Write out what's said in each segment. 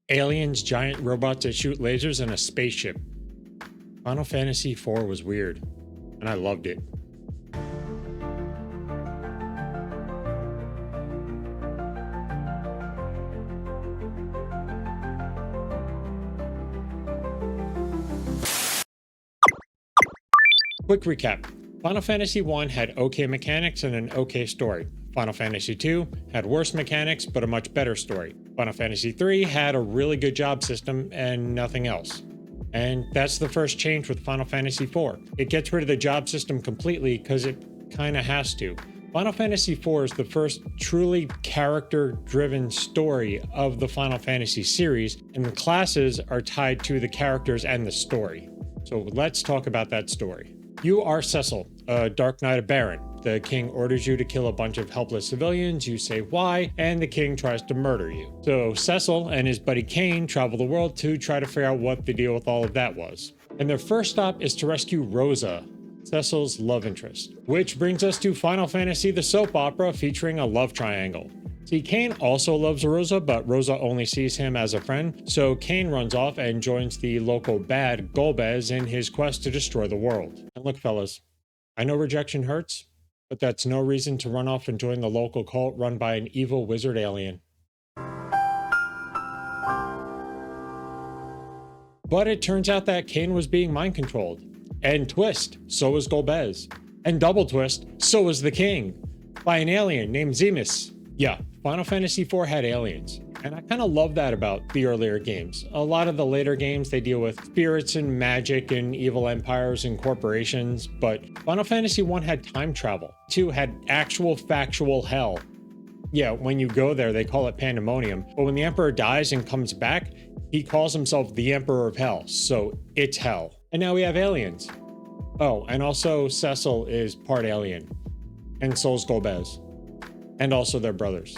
aliens, giant robots that shoot lasers, and a spaceship. Final Fantasy IV was weird, and I loved it. Quick recap. Final Fantasy I had okay mechanics and an okay story. Final Fantasy II had worse mechanics but a much better story. Final Fantasy III had a really good job system and nothing else. And that's the first change with Final Fantasy IV. It gets rid of the job system completely because it kinda has to. Final Fantasy IV is the first truly character-driven story of the Final Fantasy series, and the classes are tied to the characters and the story. So let's talk about that story. You are Cecil, a Dark Knight of Baron. The king orders you to kill a bunch of helpless civilians, you say why, and the king tries to murder you. So Cecil and his buddy Kain travel the world to try to figure out what the deal with all of that was. And their first stop is to rescue Rosa, Cecil's love interest. Which brings us to Final Fantasy the soap opera featuring a love triangle. See, Kain also loves Rosa, but Rosa only sees him as a friend, so Kain runs off and joins the local bad Golbez in his quest to destroy the world. And look, fellas, I know rejection hurts, but that's no reason to run off and join the local cult run by an evil wizard alien. But it turns out that Kain was being mind controlled. And twist, so was Golbez. And double twist, so was the king. By an alien named Zemus. Yeah, Final Fantasy IV had aliens, and I kind of love that about the earlier games. A lot of the later games, they deal with spirits and magic and evil empires and corporations, but Final Fantasy I had time travel. 2 had actual factual hell. Yeah, when you go there, they call it Pandemonium, but when the Emperor dies and comes back, he calls himself the Emperor of Hell, so it's hell. And now we have aliens. Oh, and also Cecil is part alien, and so's Golbez. And also their brothers.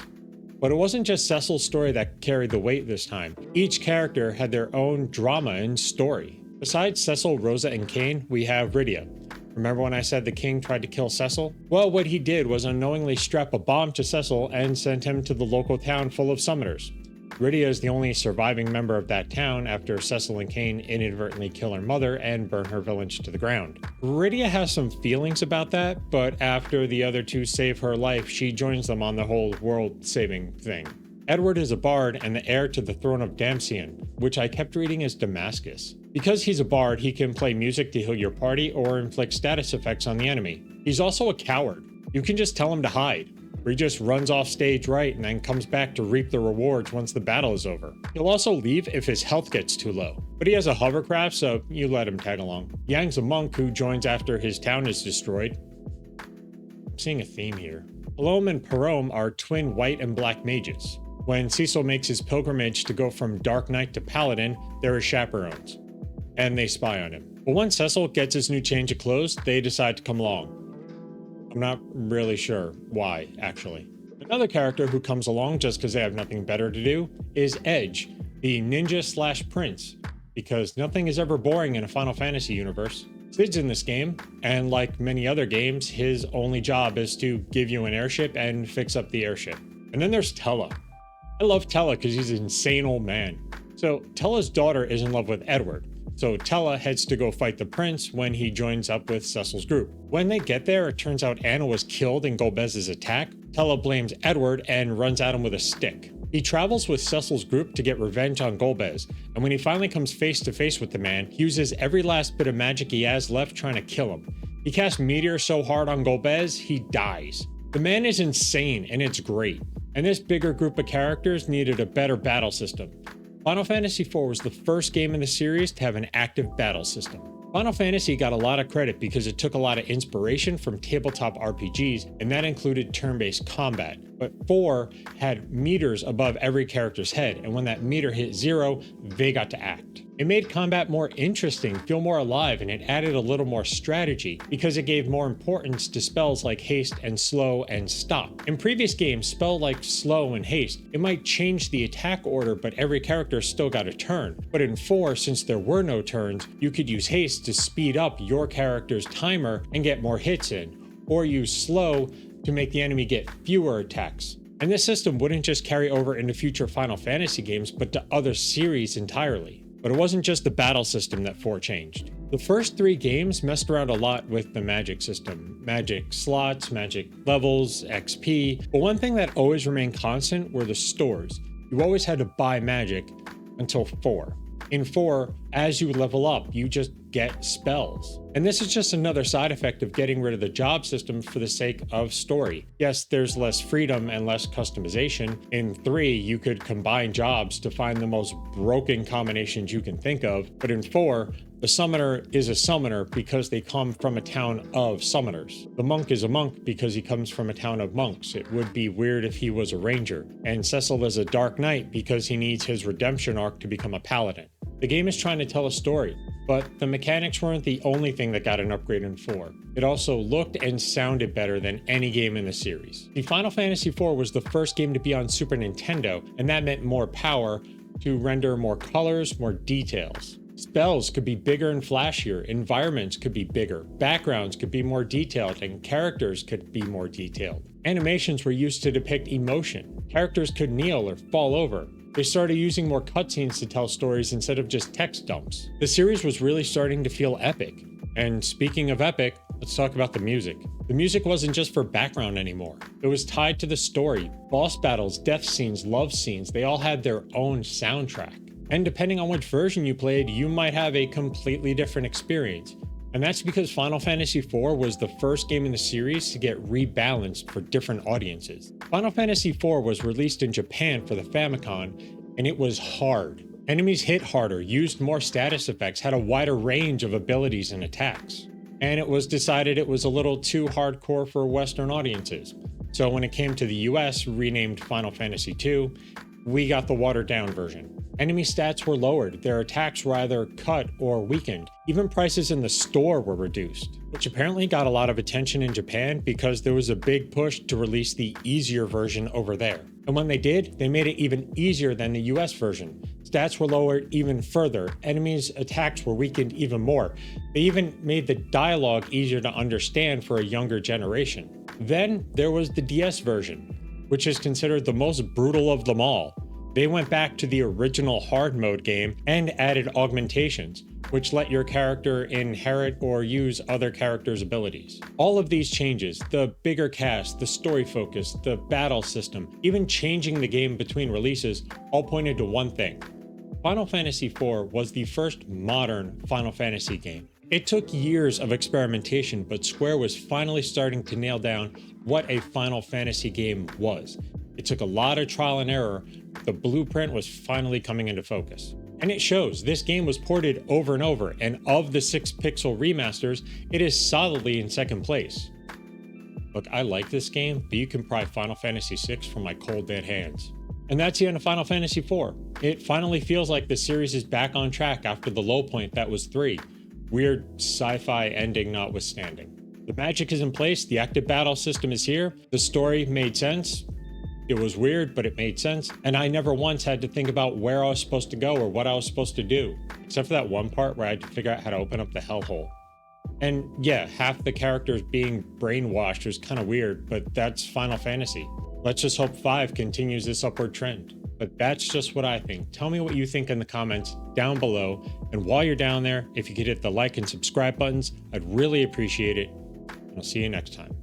But it wasn't just Cecil's story that carried the weight this time. Each character had their own drama and story. Besides Cecil, Rosa, and Kain, we have Rydia. Remember when I said the king tried to kill Cecil? Well, what he did was unknowingly strap a bomb to Cecil and send him to the local town full of summoners. Rydia is the only surviving member of that town after Cecil and Kain inadvertently kill her mother and burn her village to the ground. Rydia has some feelings about that, but after the other two save her life, she joins them on the whole world-saving thing. Edward is a bard and the heir to the throne of Damcian, which I kept reading as Damascus. Because he's a bard, he can play music to heal your party or inflict status effects on the enemy. He's also a coward. You can just tell him to hide. Or he just runs off stage right and then comes back to reap the rewards once the battle is over. He'll also leave if his health gets too low, but he has a hovercraft, so you let him tag along. Yang's a monk who joins after his town is destroyed. I'm seeing a theme here. Palom and Parom are twin white and black mages. When Cecil makes his pilgrimage to go from Dark Knight to Paladin, they're his chaperones, and they spy on him. But once Cecil gets his new change of clothes, they decide to come along. I'm not really sure why, actually. Another character who comes along just because they have nothing better to do is Edge, the ninja/prince, because nothing is ever boring in a Final Fantasy universe. Cid's in this game, and like many other games, his only job is to give you an airship and fix up the airship. And then there's Tella. I love Tella because he's an insane old man. So Tella's daughter is in love with Edward. So Tella heads to go fight the prince when he joins up with Cecil's group. When they get there, it turns out Anna was killed in Golbez's attack. Tella blames Edward and runs at him with a stick. He travels with Cecil's group to get revenge on Golbez, and when he finally comes face to face with the man, he uses every last bit of magic he has left trying to kill him. He casts Meteor so hard on Golbez, he dies. The man is insane, and it's great. And this bigger group of characters needed a better battle system. Final Fantasy IV was the first game in the series to have an active battle system. Final Fantasy got a lot of credit because it took a lot of inspiration from tabletop RPGs, and that included turn-based combat. But 4 had meters above every character's head, and when that meter hit 0, they got to act. It made combat more interesting, feel more alive, and it added a little more strategy because it gave more importance to spells like haste and slow and stop. In previous games, spells like slow and haste, it might change the attack order, but every character still got a turn. But in 4, since there were no turns, you could use haste to speed up your character's timer and get more hits in, or use slow to make the enemy get fewer attacks. And this system wouldn't just carry over into future Final Fantasy games, but to other series entirely. But it wasn't just the battle system that 4 changed. The first 3 games messed around a lot with the magic system. Magic slots, magic levels, XP. But one thing that always remained constant were the stores. You always had to buy magic until 4. In 4, as you level up, you just get spells. And this is just another side effect of getting rid of the job system for the sake of story. Yes, there's less freedom and less customization. In 3, you could combine jobs to find the most broken combinations you can think of. But in 4, the summoner is a summoner because they come from a town of summoners. The monk is a monk because he comes from a town of monks. It would be weird if he was a ranger. And Cecil is a dark knight because he needs his redemption arc to become a paladin. The game is trying to tell a story, but the mechanics weren't the only thing that got an upgrade in 4. It also looked and sounded better than any game in the series. The Final Fantasy IV was the first game to be on Super Nintendo, and that meant more power to render more colors, more details. Spells could be bigger and flashier, environments could be bigger, backgrounds could be more detailed, and characters could be more detailed. Animations were used to depict emotion. Characters could kneel or fall over. They started using more cutscenes to tell stories instead of just text dumps. The series was really starting to feel epic. And speaking of epic, let's talk about the music. The music wasn't just for background anymore. It was tied to the story. Boss battles, death scenes, love scenes, they all had their own soundtrack. And depending on which version you played, you might have a completely different experience. And that's because Final Fantasy IV was the first game in the series to get rebalanced for different audiences. Final Fantasy IV was released in Japan for the Famicom, and it was hard. Enemies hit harder, used more status effects, had a wider range of abilities and attacks. And it was decided it was a little too hardcore for Western audiences. So when it came to the US, renamed Final Fantasy II, we got the watered down version. Enemy stats were lowered, their attacks were either cut or weakened. Even prices in the store were reduced, which apparently got a lot of attention in Japan because there was a big push to release the easier version over there. And when they did, they made it even easier than the US version. Stats were lowered even further, enemies' attacks were weakened even more. They even made the dialogue easier to understand for a younger generation. Then there was the DS version, which is considered the most brutal of them all. They went back to the original hard mode game and added augmentations, which let your character inherit or use other characters' abilities. All of these changes, the bigger cast, the story focus, the battle system, even changing the game between releases, all pointed to one thing. Final Fantasy IV was the first modern Final Fantasy game. It took years of experimentation, but Square was finally starting to nail down what a Final Fantasy game was. It took a lot of trial and error, but the blueprint was finally coming into focus. And it shows. This game was ported over and over, and of the 6-pixel remasters, it is solidly in second place. Look, I like this game, but you can pry Final Fantasy VI from my cold dead hands. And that's the end of Final Fantasy IV. It finally feels like the series is back on track after the low point that was 3. Weird sci-fi ending notwithstanding. The magic is in place, the active battle system is here, the story made sense. It was weird, but it made sense, and I never once had to think about where I was supposed to go or what I was supposed to do, except for that one part where I had to figure out how to open up the hellhole. And yeah, half the characters being brainwashed was kind of weird, but that's Final Fantasy. Let's just hope 5 continues this upward trend. But that's just what I think. Tell me what you think in the comments down below, and while you're down there, if you could hit the like and subscribe buttons, I'd really appreciate it, and I'll see you next time.